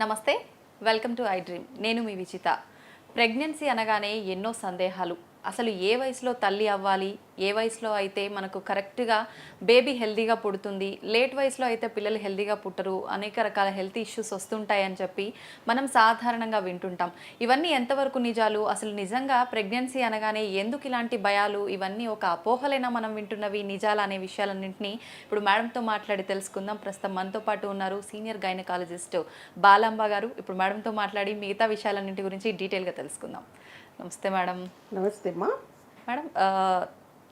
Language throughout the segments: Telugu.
నమస్తే, వెల్కమ్ టు ఐ డ్రీమ్. నేను మీ విచిత. ప్రెగ్నెన్సీ అనగానే ఎన్నో సందేహాలు. అసలు ఏ వయసులో తల్లి అవ్వాలి, ఏ వయసులో అయితే మనకు కరెక్ట్గా బేబీ హెల్తీగా పుడుతుంది, లేట్ వయసులో అయితే పిల్లలు హెల్తీగా పుట్టరు, అనేక రకాల హెల్త్ ఇష్యూస్ వస్తుంటాయని చెప్పి మనం సాధారణంగా వింటుంటాం. ఇవన్నీ ఎంతవరకు నిజాలు, అసలు నిజంగా ప్రెగ్నెన్సీ అనగానే ఎందుకు ఇలాంటి భయాలు, ఇవన్నీ ఒక అపోహలైనా మనం వింటున్నవి నిజాలు అనే విషయాలన్నింటినీ ఇప్పుడు మేడంతో మాట్లాడి తెలుసుకుందాం. ప్రస్తుతం మనతో పాటు ఉన్నారు సీనియర్ గైనకాలజిస్ట్ బాలాంబ గారు. ఇప్పుడు మేడంతో మాట్లాడి మిగతా విషయాలన్నింటి గురించి డీటెయిల్గా తెలుసుకుందాం. నమస్తే మేడం. నమస్తే అమ్మా. మేడం,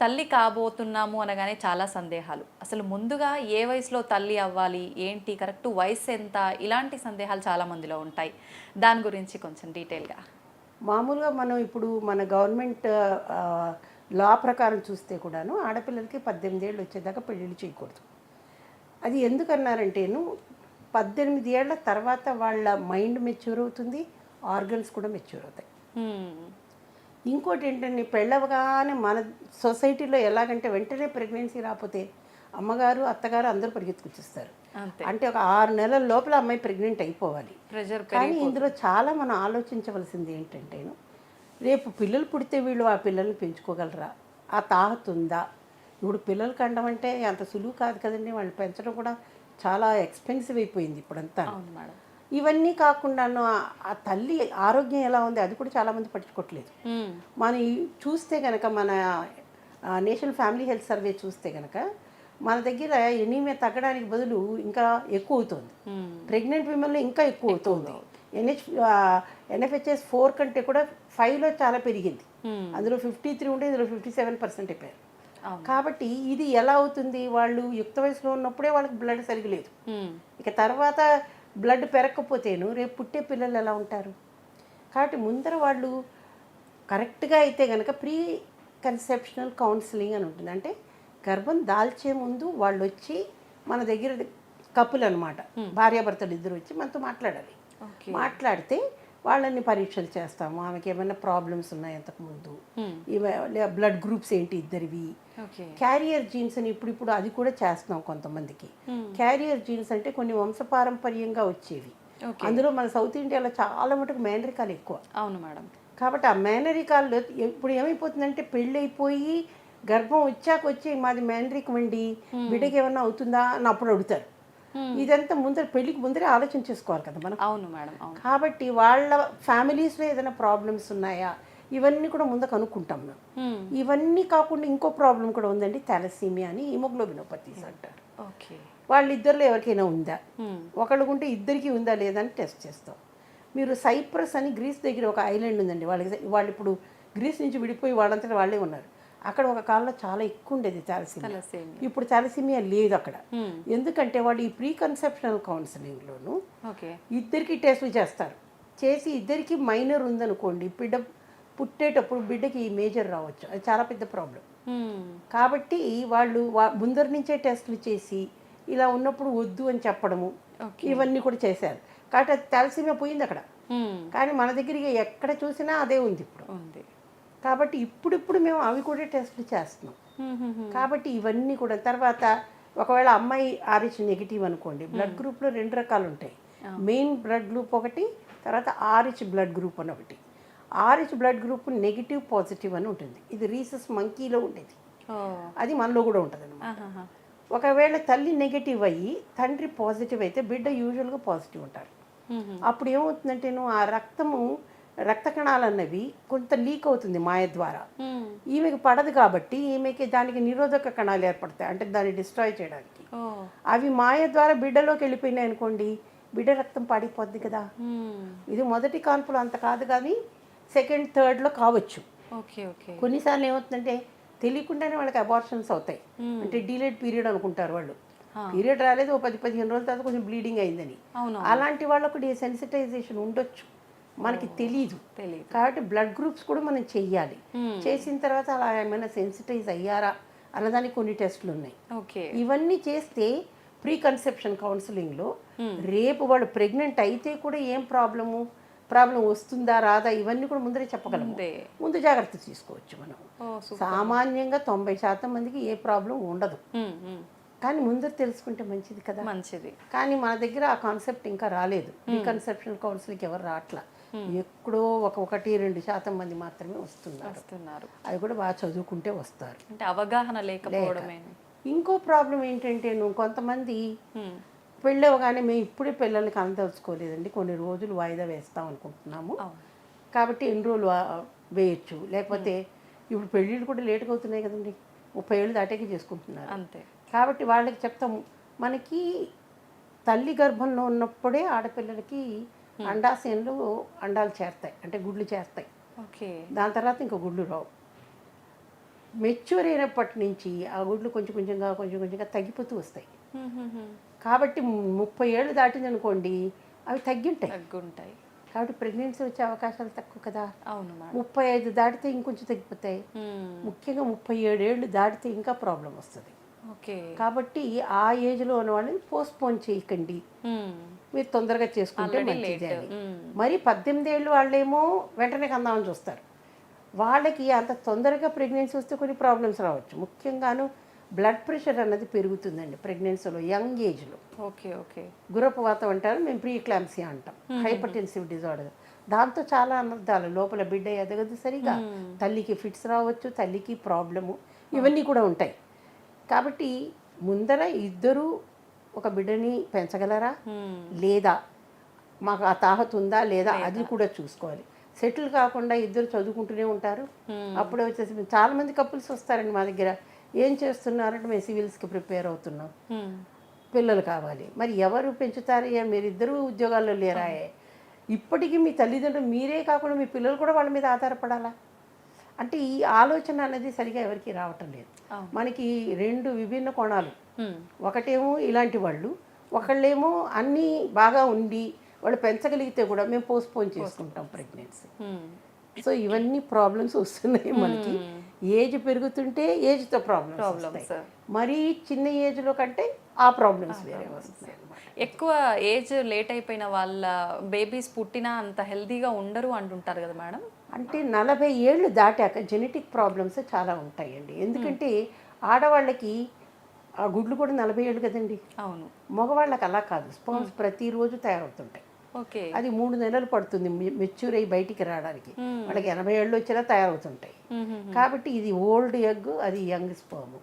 తల్లి కాబోతున్నాము అనగానే చాలా సందేహాలు. అసలు ముందుగా ఏ వయసులో తల్లి అవ్వాలి, ఏంటి కరెక్ట్ వయసు ఎంత, ఇలాంటి సందేహాలు చాలా మందిలో ఉంటాయి. దాని గురించి కొంచెం డీటెయిల్గా. మామూలుగా మనం ఇప్పుడు మన గవర్నమెంట్ లా ప్రకారం చూస్తే కూడాను ఆడపిల్లలకి 18 ఏళ్ళు వచ్చేదాకా పెళ్ళిళ్ళు చేయకూడదు. అది ఎందుకన్నారంటేను 18 ఏళ్ల తర్వాత వాళ్ళ మైండ్ మెచ్యూర్ అవుతుంది, ఆర్గన్స్ కూడా మెచ్యూర్ అవుతాయి. ఇంకోటి ఏంటంటే పెళ్ళవగానే మన సొసైటీలో ఎలాగంటే వెంటనే ప్రెగ్నెన్సీ రాకపోతే అమ్మగారు అత్తగారు అందరూ పరిగెత్తుకొచ్చేస్తారు. అంటే ఒక 6 నెలల లోపల అమ్మాయి ప్రెగ్నెంట్ అయిపోవాలి. కానీ ఇందులో చాలా మనం ఆలోచించవలసింది ఏంటంటేను, రేపు పిల్లలు పుడితే వీళ్ళు ఆ పిల్లల్ని పెంచుకోగలరా, ఆ తాహత ఉందా? ఇప్పుడు పిల్లలు కండం అంటే అంత సులువు కాదు కదండి. వాళ్ళు పెంచడం కూడా చాలా ఎక్స్పెన్సివ్ అయిపోయింది ఇప్పుడంతా. ఇవన్నీ కాకుండాను ఆ తల్లి ఆరోగ్యం ఎలా ఉంది అది కూడా చాలామంది పట్టించుకోవట్లేదు. మనం చూస్తే కనుక మన నేషనల్ ఫ్యామిలీ హెల్త్ సర్వే చూస్తే కనుక మన దగ్గర ఎనీమియా తగ్గడానికి బదులు ఇంకా ఎక్కువ అవుతుంది. ప్రెగ్నెంట్ విమెన్లో ఇంకా ఎక్కువ అవుతుంది. NFHS 4 కంటే కూడా 5లో చాలా పెరిగింది. అందులో 53 ఉంటే ఇందులో 57% అయిపోయారు. కాబట్టి ఇది ఎలా అవుతుంది? వాళ్ళు యుక్త వయసులో ఉన్నప్పుడే వాళ్ళకి బ్లడ్ సరిగ్గా లేదు. ఇక తర్వాత బ్లడ్ పెరగకపోతేను రేపు పుట్టే పిల్లలు ఎలా ఉంటారు? కాబట్టి ముందర వాళ్ళు కరెక్ట్గా అయితే కనుక ప్రీ కన్సెప్షనల్ కౌన్సిలింగ్ అని ఉంటుంది. అంటే గర్భం దాల్చే ముందు వాళ్ళు వచ్చి మన దగ్గర కపుల్ అనమాట, భార్యాభర్తలు ఇద్దరు వచ్చి మనతో మాట్లాడాలి. మాట్లాడితే వాళ్ళని పరీక్షలు చేస్తాము. ఆమెకి ఏమైనా ప్రాబ్లమ్స్ ఉన్నాయి అంతకుముందు, బ్లడ్ గ్రూప్స్ ఏంటి ఇద్దరివి, క్యారియర్ జీన్స్ అని ఇప్పుడు అది కూడా చేస్తున్నాం కొంతమందికి. క్యారియర్ జీన్స్ అంటే కొన్ని వంశపారంపర్యంగా వచ్చేవి. అందులో మన సౌత్ ఇండియాలో చాలా మటుకు మేనరికాలు ఎక్కువ. అవును మేడం. కాబట్టి ఆ మేనరికాల్లో ఇప్పుడు ఏమైపోతుందంటే పెళ్ళి అయిపోయి గర్భం వచ్చి మాది మేనరికం అండి, బిడ్డకి ఏమన్నా అవుతుందా అని అప్పుడు అడుగుతారు. ఇదంతా ముందర పెళ్ళికి ముందరే ఆలోచన చేసుకోవాలి కదా మనం. అవును మేడం. కాబట్టి వాళ్ళ ఫ్యామిలీస్లో ఏదైనా ప్రాబ్లమ్స్ ఉన్నాయా ఇవన్నీ కూడా ముందు కనుక్కుంటాం మేము. ఇవన్నీ కాకుండా ఇంకో ప్రాబ్లం కూడా ఉందండి, థాలసీమియా అని, హిమోగ్లోబినోపతీస్ అంటారు. వాళ్ళిద్దరిలో ఎవరికైనా ఉందా, ఒకళ్ళకు ఉంటే ఇద్దరికి ఉందా లేదా అని టెస్ట్ చేస్తాం. మీరు సైప్రస్ అని గ్రీస్ దగ్గర ఒక ఐలాండ్ ఉందండి. వాళ్ళు ఇప్పుడు గ్రీస్ నుంచి విడిపోయి వాళ్ళంతటా వాళ్ళే ఉన్నారు. అక్కడ ఒక కాలంలో చాలా ఎక్కువ ఉండేది థాలసీమియా. ఇప్పుడు థాలసీమియా లేదు అక్కడ. ఎందుకంటే వాళ్ళు ఈ ప్రీ కన్సెప్షనల్ కౌన్సిలింగ్లోను ఇద్దరికి టెస్టులు చేస్తారు. చేసి ఇద్దరికి మైనర్ ఉందనుకోండి, బిడ్డ పుట్టేటప్పుడు బిడ్డకి మేజర్ రావచ్చు. అది చాలా పెద్ద ప్రాబ్లం. కాబట్టి వాళ్ళు ముందర నుంచే టెస్టులు చేసి ఇలా ఉన్నప్పుడు వద్దు అని చెప్పడము ఇవన్నీ కూడా చేశారు. కాబట్టి అది థాలసీమియా పోయింది అక్కడ. కానీ మన దగ్గరికి ఎక్కడ చూసినా అదే ఉంది ఇప్పుడు. కాబట్టి ఇప్పుడు మేము అవి కూడా టెస్టులు చేస్తున్నాం. కాబట్టి ఇవన్నీ కూడా తర్వాత ఒకవేళ అమ్మాయి RH నెగిటివ్ అనుకోండి, బ్లడ్ గ్రూప్లో 2 రకాలు ఉంటాయి. మెయిన్ బ్లడ్ గ్రూప్ ఒకటి, తర్వాత RH బ్లడ్ గ్రూప్ అని ఒకటి. RH blood group negative positive అని ఉంటుంది. ఇది రీసస్ మంకీలో ఉండేది, అది మనలో కూడా ఉంటుంది అన్నమాట. ఒకవేళ తల్లి నెగిటివ్ అయ్యి తండ్రి పాజిటివ్ అయితే బిడ్డ యూజువల్గా పాజిటివ్ ఉంటారు. అప్పుడు ఏమవుతుందంటే ఆ రక్త కణాలు అన్నవి కొంత లీక్ అవుతుంది మాయ ద్వారా. ఈమెకి పడదు కాబట్టి ఈమెకి దానికి నిరోధక కణాలు ఏర్పడతాయి, అంటే దాన్ని డిస్ట్రాయ్ చేయడానికి. అవి మాయ ద్వారా బిడ్డలోకి వెళ్ళిపోయినాయి అనుకోండి, బిడ్డ రక్తం పాడిపోద్ది కదా. ఇది మొదటి కాన్పులో అంత కాదు, కానీ సెకండ్ థర్డ్లో కావచ్చు. కొన్నిసార్లు ఏమవుతుందంటే తెలియకుండానే వాళ్ళకి అబార్షన్స్ అవుతాయి. అంటే డిలేడ్ పీరియడ్ అనుకుంటారు వాళ్ళు. పీరియడ్ రాలేదు, 10-15 రోజుల తర్వాత కొంచెం బ్లీడింగ్ అయిందని. అలాంటి వాళ్ళకు డీసెన్సిటైజేషన్ ఉండొచ్చు, మనకి తెలీదు. కాబట్టి బ్లడ్ గ్రూప్స్ కూడా మనం చెయ్యాలి. చేసిన తర్వాత అలా ఏమైనా సెన్సిటైజ్ అయ్యారా అన్నదానికి కొన్ని టెస్టులు ఉన్నాయి. ఇవన్నీ చేస్తే ప్రీ కన్సెప్షన్ కౌన్సిలింగ్లో రేపు వాళ్ళు ప్రెగ్నెంట్ అయితే కూడా ఏం ప్రాబ్లం వస్తుందా రాదా ఇవన్నీ కూడా ముందరే చెప్పగలము. ముందు జాగ్రత్త తీసుకోవచ్చు మనం. సామాన్యంగా 90% మందికి ఏ ప్రాబ్లం ఉండదు. కానీ ముందర తెలుసుకుంటే మంచిది కదా. మంచిది. కానీ మన దగ్గర ఆ కాన్సెప్ట్ ఇంకా రాలేదు. రీకన్సెప్షన్ కౌన్సిలింగ్కి ఎవరు రావట్లా. ఎక్కడో 1-2% మంది మాత్రమే వస్తున్నారు. అది కూడా బాగా చదువుకుంటే వస్తారు. అంటే అవగాహన లేకపోవడమే. ఇంకో ప్రాబ్లం ఏంటంటే కొంతమంది పెళ్ళి అవగానే మేము ఇప్పుడే పిల్లల్ని కనదలుచుకోలేదండి, కొన్ని రోజులు వాయిదా వేస్తాం అనుకుంటున్నాము, కాబట్టి ఎన్ని రోజులు వేయచ్చు, లేకపోతే ఇప్పుడు పెళ్ళిళ్ళు కూడా లేట్గా అవుతున్నాయి కదండి, 30 ఏళ్ళు దాటాకే చేసుకుంటున్నారు. అంతే. కాబట్టి వాళ్ళకి చెప్తాము, మనకి తల్లి గర్భంలో ఉన్నప్పుడే ఆడపిల్లలకి అండాశయంలో అండాలు చేరుతాయి, అంటే గుడ్లు చేస్తాయి. ఓకే. దాని తర్వాత ఇంకా గుడ్లు రావు. మెచ్యూర్ అయినప్పటి నుంచి ఆ గుడ్లు కొంచెం కొంచెంగా తగ్గిపోతూ వస్తాయి. కాబట్టి 30 ఏళ్ళు దాటింది అనుకోండి, అవి తగ్గుంటాయి. కాబట్టి ప్రెగ్నెన్సీ వచ్చే అవకాశాలు తక్కువ కదా. అవును. 35 దాటితే ఇంకొంచెం తగ్గిపోతాయి. ముఖ్యంగా 37 ఏళ్ళు దాటితే ఇంకా ప్రాబ్లం వస్తుంది. ఓకే. కాబట్టి ఆ ఏజ్లో ఉన్న వాళ్ళని పోస్ట్పోన్ చేయకండి, మీరు తొందరగా చేసుకుంటే మంచిది అని. మరి 18 ఏళ్ళు వాళ్ళేమో వెంటనే కందామని చూస్తారు. వాళ్ళకి అంత తొందరగా ప్రెగ్నెన్సీ వస్తే కొన్ని ప్రాబ్లమ్స్ రావచ్చు. ముఖ్యంగాను బ్లడ్ ప్రెషర్ అన్నది పెరుగుతుందండి ప్రెగ్నెన్సీలో, యంగ్ ఏజ్లో. ఓకే. గురపవాతం అంటారు, మేము ప్రీ ఎక్లాంప్సియా అంటాం, హైపర్టెన్సివ్ డిజార్డర్. దాంతో చాలా అనర్థాలు, లోపల బిడ్డ ఎదగదు సరిగా, తల్లికి ఫిట్స్ రావచ్చు, తల్లికి ప్రాబ్లము, ఇవన్నీ కూడా ఉంటాయి. కాబట్టి ముందర ఇద్దరు ఒక బిడ్డని పెంచగలరా లేదా, మాకు ఆ తాహత ఉందా లేదా, అది కూడా చూసుకోవాలి. సెటిల్ కాకుండా ఇద్దరు చదువుకుంటూనే ఉంటారు. అప్పుడే వచ్చేసి చాలామంది కపుల్స్ వస్తారండి మా దగ్గర, ఏం చేస్తున్నారంటే మేము సివిల్స్కి ప్రిపేర్ అవుతున్నాం, పిల్లలు కావాలి, మరి ఎవరు పెంచుతారయ్యా, మీరిద్దరూ ఉద్యోగాల్లో లేరాయే, ఇప్పటికీ మీ తల్లిదండ్రులు మీరే కాకుండా మీ పిల్లలు కూడా వాళ్ళ మీద ఆధారపడాలా అంటే ఈ ఆలోచన అనేది సరిగా ఎవరికి రావటం లేదు. మనకి 2 విభిన్న కోణాలు, ఒకటేమో ఇలాంటి వాళ్ళు, ఒకళ్ళేమో అన్నీ బాగా ఉండి వాళ్ళు పెంచగలిగితే కూడా మేము పోస్ట్పోన్ చేసుకుంటాం ప్రెగ్నెన్సీ. సో ఇవన్నీ ప్రాబ్లమ్స్ వస్తున్నాయి మనకి. ఏజ్ పెరుగుతుంటే ఏజ్తో ప్రాబ్లమ్స్, మరీ చిన్న ఏజ్లో కంటే ఆ ప్రాబ్లమ్స్ వేరే వస్తున్నాయి. ఎక్కువ ఏజ్ లేట్ అయిపోయిన వాళ్ళ బేబీస్ పుట్టినా అంత హెల్తీగా ఉండరు అంటుంటారు కదా మేడం. అంటే 40 ఏళ్ళు దాటాక జెనెటిక్ ప్రాబ్లమ్స్ చాలా ఉంటాయండి. ఎందుకంటే ఆడవాళ్ళకి ఆ గుడ్లు కూడా 40 ఏళ్ళు కదండి. అవును. మగవాళ్ళకి అలా కాదు, స్పర్మ్స్ ప్రతిరోజు తయారవుతుంటాయి. ఓకే. అది 3 నెలలు పడుతుంది మెచ్యూర్ అయ్యి బయటికి రావడానికి. వాళ్ళకి 80 ఏళ్ళు వచ్చినా తయారవుతుంటాయి. కాబట్టి ఇది ఓల్డ్ ఎగ్, అది యంగ్ స్పర్మ్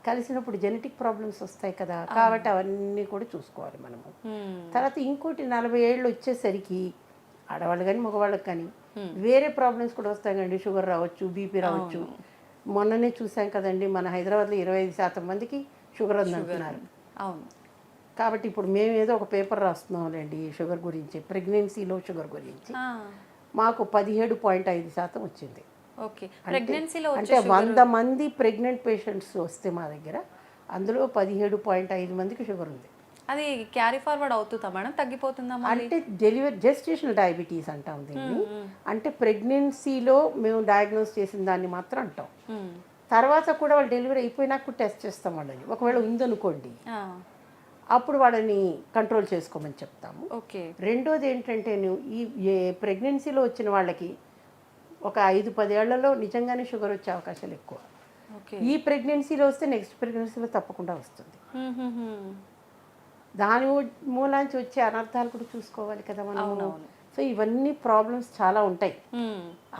కలిసినప్పుడు జెనెటిక్ ప్రాబ్లమ్స్ వస్తాయి కదా. కాబట్టి అవన్నీ కూడా చూసుకోవాలి మనము. తర్వాత ఇంకోటి 40 ఏళ్ళు వచ్చేసరికి ఆడవాళ్ళు కానీ మగవాళ్ళకి కానీ వేరే ప్రాబ్లమ్స్ కూడా వస్తాయి కండి. షుగర్ రావచ్చు, బీపీ రావచ్చు. మొన్ననే చూసాం కదండి, మన హైదరాబాద్లో 25% మందికి షుగర్ ఉందంటున్నారు. అవును. కాబట్టి ఇప్పుడు మేము ఏదో ఒక పేపర్ రాస్తున్నాంలేండి షుగర్ గురించి, ప్రెగ్నెన్సీలో షుగర్ గురించి. మాకు 17.5% వచ్చింది. ఓకే. ప్రెగ్నెన్సీలో అంటే 100 మంది ప్రెగ్నెంట్ పేషెంట్స్ వస్తే మా దగ్గర అందులో 17.5 మందికి షుగర్ ఉంది. అది క్యారీ ఫార్వర్డ్ అవుతుందా మేడం, తగ్గిపోతుందా? అంటే జెస్టేషనల్ డయాబెటీస్ అంటాం దీన్ని. అంటే ప్రెగ్నెన్సీలో మేము డయాగ్నోస్ చేసిన దాన్ని మాత్రం అంటాం. తర్వాత కూడా వాళ్ళు డెలివరీ అయిపోయినాక టెస్ట్ చేస్తాం వాళ్ళని. ఒకవేళ ఉందనుకోండి అప్పుడు వాళ్ళని కంట్రోల్ చేసుకోమని చెప్తాము. ఓకే. రెండోది ఏంటంటే ఈ ప్రెగ్నెన్సీలో వచ్చిన వాళ్ళకి ఒక 5-10 ఏళ్లలో నిజంగానే షుగర్ వచ్చే అవకాశాలు ఎక్కువ. ఈ ప్రెగ్నెన్సీలో వస్తే నెక్స్ట్ ప్రెగ్నెన్సీలో తప్పకుండా వస్తుంది. దాని మూలాంచి వచ్చే అనర్థాలు కూడా చూసుకోవాలి కదా మనం. సో ఇవన్నీ ప్రాబ్లమ్స్ చాలా ఉంటాయి.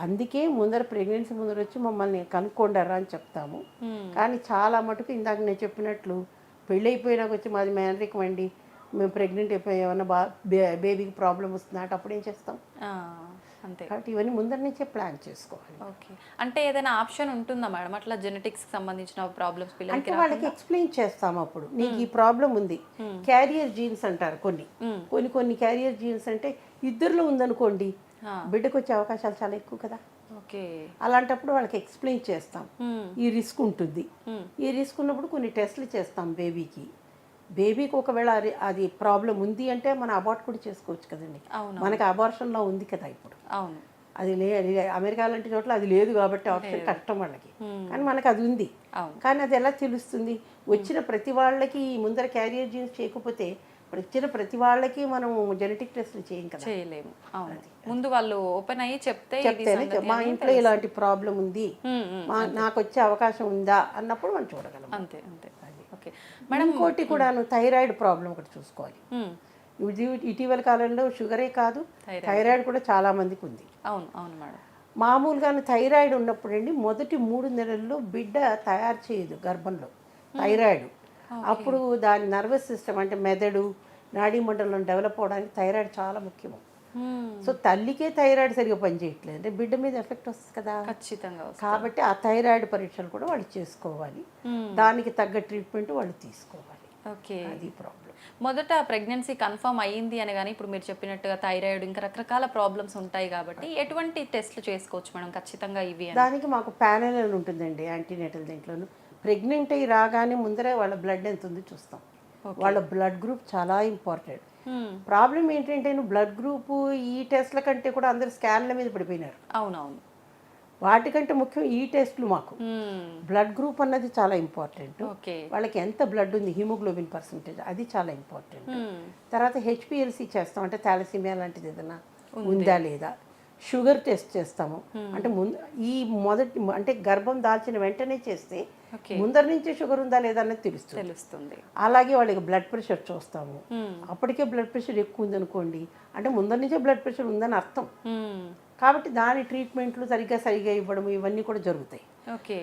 అందుకే ముందర ప్రెగ్నెన్సీ ముందర వచ్చి మమ్మల్ని కనుక్కోండారా అని చెప్తాము. కానీ చాలా మటుకు ఇందాక నేను చెప్పినట్లు పెళ్ళి అయిపోయినాక వచ్చి మాది మేనరికం అండి, మేము ప్రెగ్నెంట్ అయిపోయి ఏమన్నా బేబీకి ప్రాబ్లం వస్తుందా అంటే అప్పుడు ఏం చేస్తాం. అంతే. కాబట్టి ఇవన్నీ ముందర నుంచే ప్లాన్ చేసుకోవాలి. ఓకే. అంటే ఏదైనా ఆప్షన్ ఉంటుందా మేడం అట్లా జెనెటిక్స్కి సంబంధించిన ప్రాబ్లమ్స్ పిల్లలకి? అంటే వాళ్ళకి ఎక్స్ప్లెయిన్ చేస్తాము అప్పుడు, నీకు ఈ ప్రాబ్లం ఉంది, క్యారియర్ జీన్స్ అంటారు కొన్ని క్యారియర్ జీన్స్ అంటే ఇద్దరిలో ఉందనుకోండి బిడ్డకు వచ్చే అవకాశాలు చాలా ఎక్కువ కదా. ఓకే. అలాంటప్పుడు వాళ్ళకి ఎక్స్ప్లెయిన్ చేస్తాం, ఈ రిస్క్ ఉంటుంది. ఈ రిస్క్ ఉన్నప్పుడు కొన్ని టెస్టులు చేస్తాం బేబీకి ఒకవేళ అది ప్రాబ్లం ఉంది అంటే మనం అబార్ట్ కూడా చేసుకోవచ్చు కదండి. మనకి అబార్షన్లో ఉంది కదా ఇప్పుడు. అవును. అది అమెరికా లాంటి చోట్ల అది లేదు కాబట్టి ఆప్షన్ కష్టం వాళ్ళకి, కానీ మనకు అది ఉంది. కానీ అది ఎలా తెలుస్తుంది? వచ్చిన ప్రతి వాళ్ళకి ముందర క్యారియర్ జీన్స్ చేయకపోతే వచ్చిన ప్రతి వాళ్ళకి మనం జెనెటిక్ టెస్ట్లు చేయలేము. ముందు వాళ్ళు ఓపెన్ అయ్యి చెప్తే మా ఇంట్లో ఇలాంటి ప్రాబ్లం ఉంది, నాకు వచ్చే అవకాశం ఉందా అన్నప్పుడు మనం చూడగలం. అంతే. ఓకే. ఇంకోటి కూడాను థైరాయిడ్ ప్రాబ్లం ఒకటి చూసుకోవాలి. ఇటీవల కాలంలో షుగరే కాదు, థైరాయిడ్ కూడా చాలా మందికి ఉంది. అవును అవును మేడం. మామూలుగానే థైరాయిడ్ ఉన్నప్పుడు అండి మొదటి 3 నెలల్లో బిడ్డ తయారు చేయదు గర్భంలో థైరాయిడ్. అప్పుడు దాని నర్వస్ సిస్టమ్ అంటే మెదడు, నాడీ మండలం డెవలప్ అవడానికి థైరాయిడ్ చాలా ముఖ్యము. సో తల్లికే థైరాయిడ్ సరిగా పనిచేయట్లేదు అంటే బిడ్డ మీద ఎఫెక్ట్ వస్తుంది కదా. ఖచ్చితంగా. కాబట్టి ఆ థైరాయిడ్ పరీక్షలు కూడా వాళ్ళు చేసుకోవాలి, దానికి తగ్గ ట్రీట్మెంట్ వాళ్ళు తీసుకోవాలి. ఓకే, అది ప్రాబ్లం. మొదట ప్రెగ్నెన్సీ కన్ఫర్మ్ అయ్యింది అని కానీ ఇప్పుడు మీరు చెప్పినట్టుగా థైరాయిడ్ ఇంకా రకరకాల ప్రాబ్లమ్స్ ఉంటాయి కాబట్టి ఎటువంటి టెస్ట్లు చేసుకోవచ్చు మేడం ఖచ్చితంగా ఇవి? దానికి మాకు ప్యానెల్ అని ఉంటుందండి యాంటీనేటల్. దీంట్లోనూ ప్రెగ్నెంట్ అయ్యి రాగానే ముందరే వాళ్ళ బ్లడ్ ఎంత ఉంది చూస్తాం. వాళ్ళ బ్లడ్ గ్రూప్ చాలా ఇంపార్టెంట్. ప్రాబ్లం ఏంటంటే బ్లడ్ గ్రూప్ ఈ టెస్ట్ల కంటే కూడా అందరు స్కాన్ల మీద పడిపోయినారు. అవునవును, వాటికంటే ముఖ్యం ఈ టెస్ట్లు. మాకు బ్లడ్ గ్రూప్ అన్నది చాలా ఇంపార్టెంట్. వాళ్ళకి ఎంత బ్లడ్ ఉంది, హిమోగ్లోబిన్ పర్సంటేజ్, అది చాలా ఇంపార్టెంట్. తర్వాత హెచ్పిఎల్సి చేస్తాం, అంటే థాలసీమియా లాంటిది ఏదైనా ఉందా లేదా. షుగర్ టెస్ట్ చేస్తాము, అంటే మొదటి అంటే గర్భం దాల్చిన వెంటనే చేస్తే ముందర నుంచే షుగర్ ఉందా లేదా అనేది తెలుస్తుంది. అలాగే వాళ్ళకి బ్లడ్ ప్రెషర్ చూస్తాము. అప్పటికే బ్లడ్ ప్రెషర్ ఎక్కువ ఉందనుకోండి అంటే ముందర నుంచే బ్లడ్ ప్రెషర్ ఉందని అర్థం. కాబట్టి దాని ట్రీట్మెంట్లు సరిగా ఇవ్వడం ఇవన్నీ కూడా జరుగుతాయి.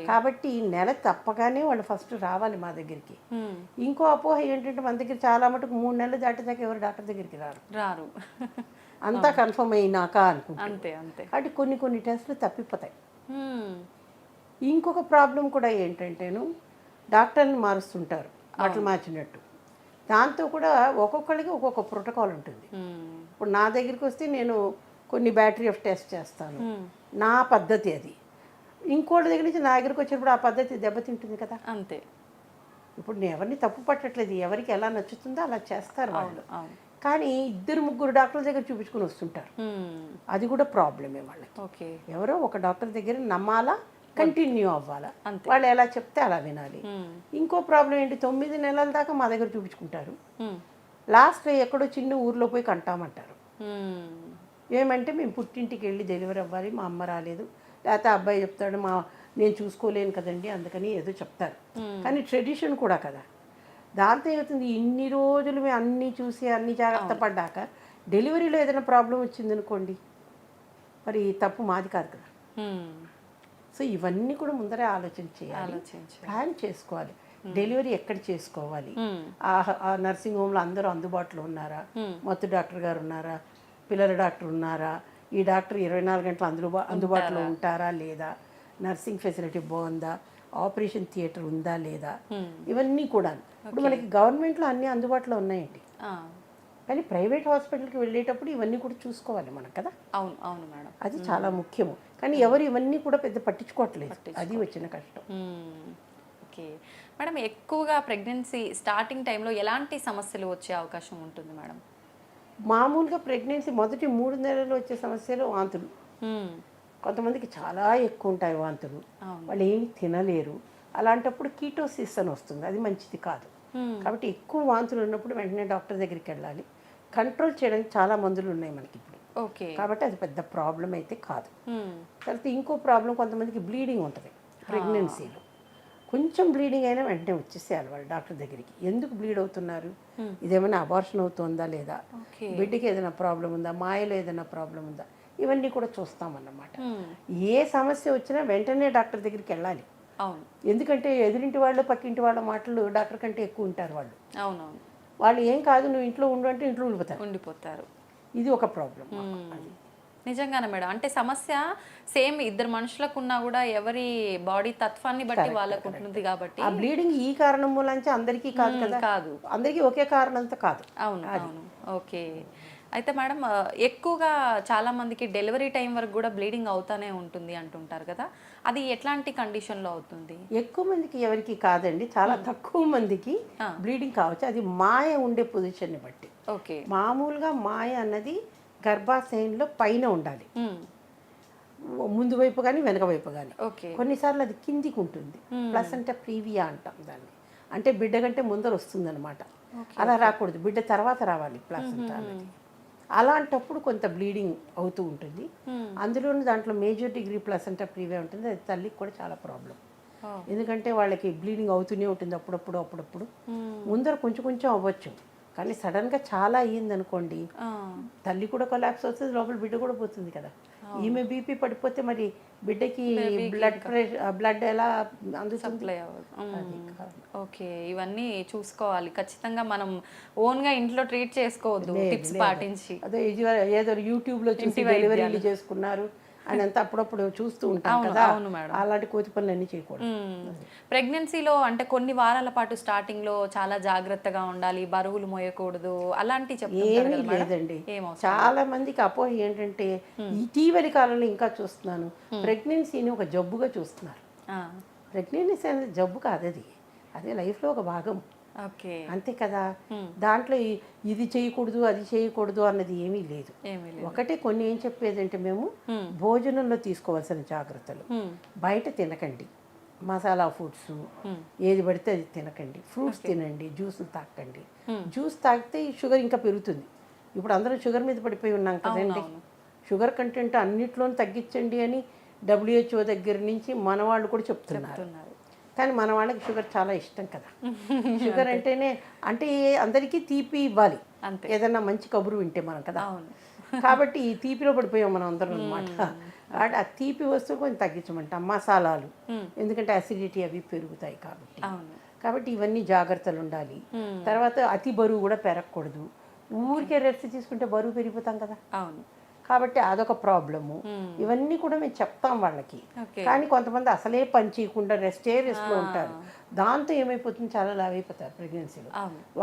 కాబట్టి నెల తప్పగానే వాళ్ళు ఫస్ట్ రావాలి మా దగ్గరికి. ఇంకో అపోహ ఏంటంటే మన దగ్గర చాలా మటుకు 3 నెలలు దాటిదాకా ఎవరు డాక్టర్ దగ్గరికి రారు. అంతా కన్ఫర్మ్ అయినాక అనుకుంటే కాబట్టి కొన్ని టెస్టులు తప్పిపోతాయి. ఇంకొక ప్రాబ్లం కూడా ఏంటంటేను డాక్టర్ని మారుస్తుంటారు బట్టలు మార్చినట్టు. దాంతో కూడా ఒక్కొక్కరికి ఒక్కొక్క ప్రోటోకాల్ ఉంటుంది. ఇప్పుడు నా దగ్గరికి వస్తే నేను కొన్ని బ్యాటరీ ఆఫ్ టెస్ట్ చేస్తాను, నా పద్ధతి అది. ఇంకోటి దగ్గర నుంచి నా దగ్గరికి వచ్చినప్పుడు ఆ పద్ధతి దెబ్బతింటుంది కదా. అంతే. ఇప్పుడు నేను ఎవరిని తప్పు పట్టట్లేదు, ఎవరికి ఎలా నచ్చుతుందో అలా చేస్తారు వాళ్ళు. కానీ 2-3 డాక్టర్ల దగ్గర చూపించుకుని వస్తుంటారు, అది కూడా ప్రాబ్లమే వాళ్ళకి. ఎవరో ఒక డాక్టర్ దగ్గర నమ్మాలా, కంటిన్యూ అవ్వాలా, వాళ్ళు ఎలా చెప్తే అలా వినాలి. ఇంకో ప్రాబ్లం ఏంటి, 9 నెలల దాకా మా దగ్గర చూపించుకుంటారు, లాస్ట్లో ఎక్కడో చిన్న ఊర్లో పోయి కంటామంటారు. ఏమంటే మేము పుట్టింటికి వెళ్ళి డెలివరీ అవ్వాలి, మా అమ్మ రాలేదు, లేకపోతే అబ్బాయి చెప్తాడు నేను చూసుకోలేను కదండి అందుకని ఏదో చెప్తారు. కానీ ట్రెడిషన్ కూడా కదా. దాంతో ఏమవుతుంది, ఇన్ని రోజులు మేము అన్నీ చూసి అన్ని జాగ్రత్త పడ్డాక డెలివరీలో ఏదైనా ప్రాబ్లం వచ్చిందనుకోండి మరి తప్పు మాది కాదు కదా. సో ఇవన్నీ కూడా ముందరే ఆలోచన చేయాలి, ప్లాన్ చేసుకోవాలి. డెలివరీ ఎక్కడ చేసుకోవాలి, ఆ నర్సింగ్ హోమ్లో అందరూ అందుబాటులో ఉన్నారా, మత్తు డాక్టర్ గారు ఉన్నారా, పిల్లల డాక్టర్ ఉన్నారా, ఈ డాక్టర్ 24 గంటలు అందుబాటులో ఉంటారా లేదా, నర్సింగ్ ఫెసిలిటీ బాగుందా, ఆపరేషన్ థియేటర్ ఉందా లేదా, ఇవన్నీ కూడా. ఇప్పుడు మనకి గవర్నమెంట్లో అన్నీ అందుబాటులో ఉన్నాయండి, కానీ ప్రైవేట్ హాస్పిటల్కి వెళ్ళేటప్పుడు ఇవన్నీ కూడా చూసుకోవాలి మనం కదా. అవును అవును మేడం, అది చాలా ముఖ్యము. కానీ ఎవరు ఇవన్నీ కూడా పెద్ద పట్టించుకోవట్లేదు, అది వచ్చిన కష్టం. ఓకే మేడం, ఎక్కువగా ప్రెగ్నెన్సీ స్టార్టింగ్ టైంలో ఎలాంటి సమస్యలు వచ్చే అవకాశం ఉంటుంది మేడం? మామూలుగా ప్రెగ్నెన్సీ మొదటి 3 నెలలు వచ్చే సమస్యలు వాంతులు. కొంతమందికి చాలా ఎక్కువ ఉంటాయి వాంతులు, వాళ్ళు ఏమి తినలేరు. అలాంటప్పుడు కీటోసిస్ అని వస్తుంది, అది మంచిది కాదు. కాబట్టి ఎక్కువ వాంతులు ఉన్నప్పుడు వెంటనే డాక్టర్ దగ్గరికి వెళ్ళాలి. కంట్రోల్ చేయడానికి చాలా మందులు ఉన్నాయి మనకి ఇప్పుడు, కాబట్టి అది పెద్ద ప్రాబ్లం అయితే కాదు. తర్వాత ఇంకో ప్రాబ్లం, కొంతమందికి బ్లీడింగ్ ఉంటుంది ప్రెగ్నెన్సీలో. కొంచెం బ్లీడింగ్ అయినా వెంటనే వచ్చేసేయాలి వాళ్ళు డాక్టర్ దగ్గరికి. ఎందుకు బ్లీడ్ అవుతున్నారు, ఇదేమైనా అబార్షన్ అవుతుందా లేదా, బిడ్డకి ఏదైనా ప్రాబ్లం ఉందా, మాయలో ఏదైనా ప్రాబ్లం ఉందా, ఇవన్నీ కూడా చూస్తామన్నమాట. ఏ సమస్య వచ్చినా వెంటనే డాక్టర్ దగ్గరికి వెళ్ళాలి. ఎందుకంటే ఎదురింటి వాళ్ళు పక్కింటి వాళ్ళ మాటలు డాక్టర్ కంటే ఎక్కువ ఉంటారు వాళ్ళు. అవునవును, వాళ్ళు ఏం కాదు నువ్వు ఇంట్లో ఉండు అంటే ఇంట్లో ఉండిపోతారు. ఇది ఒక ప్రాబ్లం. నిజంగానే మేడం, అంటే సమస్య సేమ్ ఇద్దరు మనుషులకు ఉన్నా కూడా ఎవరి బాడీ తత్వాన్ని బట్టి వాళ్ళకు ఉంటుంది కాబట్టి. ఆ బ్లీడింగ్ ఈ కారణం మూలంచి అందరికీ కాదు కదా, కాదు అందరికీ ఒకే కారణంతో కాదు. అవును అవును. ఓకే, అయితే మేడం ఎక్కువగా చాలా మందికి డెలివరీ టైం వరకు కూడా బ్లీడింగ్ అవుతానే ఉంటుంది అంటుంటారు కదా, అది ఎట్లాంటి కండిషన్లో అవుతుంది? ఎక్కువ మందికి ఎవరికి కాదండి, చాలా తక్కువ మందికి బ్లీడింగ్ కావచ్చు. అది మాయ ఉండే పొజిషన్ని బట్టి. ఓకే, మామూలుగా మాయ అన్నది గర్భాశయంలో పైన ఉండాలి, ముందు వైపు కానీ వెనక వైపు కానీ. కొన్నిసార్లు అది కిందికి ఉంటుంది, ప్లసెంటా ప్రీవియా అంటాం దాన్ని, అంటే బిడ్డ కంటే ముందర వస్తుంది అనమాట. అలా రాకూడదు, బిడ్డ తర్వాత రావాలి ప్లసెంటా అనేది. అలాంటప్పుడు కొంత బ్లీడింగ్ అవుతూ ఉంటుంది. అందులోనూ దాంట్లో మేజర్ డిగ్రీ ప్లసెంటా ప్రీవియా ఉంటుంది, అది తల్లికి కూడా చాలా ప్రాబ్లం. ఎందుకంటే వాళ్ళకి బ్లీడింగ్ అవుతూనే ఉంటుంది అప్పుడప్పుడు ముందర కొంచెం కొంచెం అవ్వచ్చు, కానీ సడన్గా చాలా అయ్యింది అనుకోండి, తల్లి కూడా కొలాప్స్ వస్తుంది, లోపల బిడ్డ కూడా పోతుంది కదా. ఈమె బీపీ పడిపోతే మరి బిడ్డకి బ్లడ్ ఎలా అందుతుంది? సప్లై అవ్వదు. ఓకే, ఇవన్నీ చూసుకోవాలి ఖచ్చితంగా. మనం ఓన్గా ఇంట్లో ట్రీట్ చేసుకోవద్దు, టిప్స్ పాటించి. అదే ఏదో యూట్యూబ్లో చూసి డెలివరీలు చేసుకున్నారు అని అంతా అప్పుడప్పుడు చూస్తూ ఉంటాం కదా. అవును మేడం. అలాంటి కోతి పనులు అన్నీ చేయకూడదు. ప్రెగ్నెన్సీలో అంటే కొన్ని వారాల పాటు స్టార్టింగ్ లో చాలా జాగ్రత్తగా ఉండాలి, బరువులు మోయకూడదు అలాంటివి చెప్తుంటారు ఏమీ కదా మేడం? లేదండి. ఏమవసరం చాలా మందికి అపోహ ఏంటంటే ఇటీవలి కాలంలో ఇంకా చూస్తున్నాను, ప్రెగ్నెన్సీని ఒక జబ్బుగా చూస్తున్నారు. ప్రెగ్నెన్సీ అనేది జబ్బు కాదు, అదే లైఫ్లో ఒక భాగం. ఓకే, అంతే కదా. దాంట్లో ఇది చేయకూడదు అది చేయకూడదు అన్నది ఏమీ లేదు. ఒకటే కొన్ని ఏం చెప్పేదంటే మేము భోజనంలో తీసుకోవాల్సిన జాగ్రత్తలు, బయట తినకండి, మసాలా ఫుడ్స్ ఏది పడితే అది తినకండి, ఫ్రూట్స్ తినండి, జ్యూసులు తాకండి. జ్యూస్ తాగితే షుగర్ ఇంకా పెరుగుతుంది. ఇప్పుడు అందరం షుగర్ మీద పడిపోయి ఉన్నాం కదండి. షుగర్ కంటెంట్ అన్నిట్లోనూ తగ్గించండి అని WHO దగ్గర నుంచి మన వాళ్ళు కూడా చెప్తున్నారు. కానీ మన వాళ్ళకి షుగర్ చాలా ఇష్టం కదా. షుగర్ అంటేనే అంటే అందరికీ తీపి ఇవ్వాలి, ఏదన్నా మంచి కబురు వింటే మనం కదా. కాబట్టి ఈ తీపిలో పడిపోయాం మనం అందరం అనమాట. ఆ తీపి వస్తువు కొంచెం తగ్గించమంటాం, మసాలాలు, ఎందుకంటే అసిడిటీ అవి పెరుగుతాయి కాబట్టి ఇవన్నీ జాగ్రత్తలు ఉండాలి. తర్వాత అతి బరువు కూడా పెరగకూడదు. ఊరికే రెస్ట్ తీసుకుంటే బరువు పెరిగిపోతాం కదా. కాబట్టి అదొక ప్రాబ్లము. ఇవన్నీ కూడా మేము చెప్తాం వాళ్ళకి. కానీ కొంతమంది అసలే పని చేయకుండా రెస్ట్లో ఉంటారు. దాంతో ఏమైపోతుంది, చాలా లావ్ అయిపోతారు ప్రెగ్నెన్సీలో.